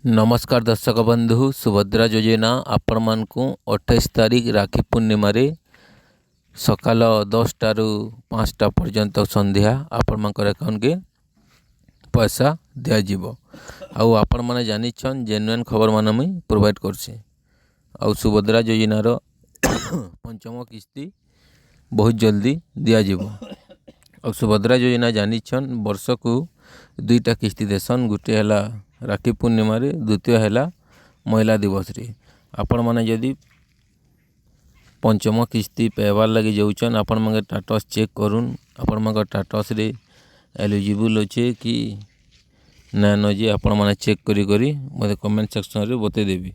नमस्कार दर्शक बंधु सुभद्रा योजना आपण मानकु 28 तारीख राखी पूर्णिमा रे सकाल 10टा रु 5टा पर्यंत संध्या आपण मानकर अकाउंट के पैसा दिया जीवो। आउ आपण माने जानिछन जेन्युइन खबर माने मुई प्रोवाइड करछि। आउ सुभद्रा योजना रो पंचम किस्ती बहुत जल्दी दिया जीवो। आउ सुभद्रा योजना जानिछन वर्ष को दुईटा किस्ती देसन, गुटे हला राखी पूर्णिमा रे, द्वितीय है महिला दिवस रे। आपण माने जदि पंचम किस्ती पेवार लगी जाऊन आपण मांगे स्टाटस चेक करूँ। आपण मांगे स्टाटस रे एलिजिबल अच्छे कि ना न जे आपण माने चेक करी करी मते कमेंट सेक्शन रे बते देबी।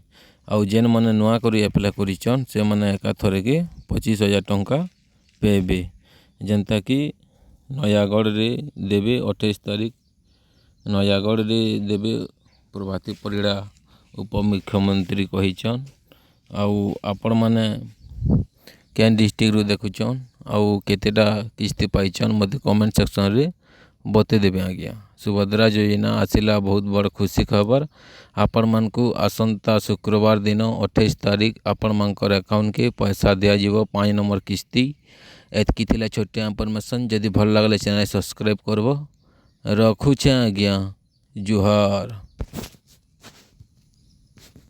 आउ जेन माने नुआ करी अप्लाई करिछन से माने एका थरे के 25,000 टंका पेबे, जेनता कि नयागढ़ रे देबे 28 तारीख नयागढ़ रे देबे प्रभाती परिड़ा उपमुख्यमंत्री कहिछन। आउ आपण माने केन डिस्ट्रिक्ट रू देखुछन आउ केतेटा किस्ती पाइछन मते कमेंट सेक्शन रे बते देबे। आज्ञा सुभद्रा योजना आसिला बहुत बड़ खुशी खबर। आपण मानकु आसंता शुक्रवार दिन 28 तारीख आपण मानकर अकाउंट के पैसा दिया जीवो 5 नंबर किस्ती। एतकी थिला छोटिया इनफॉरमेशन। जदि भल लागले चैनल सब्सक्राइब करबो। रखुछे आज्ञा। जुहार।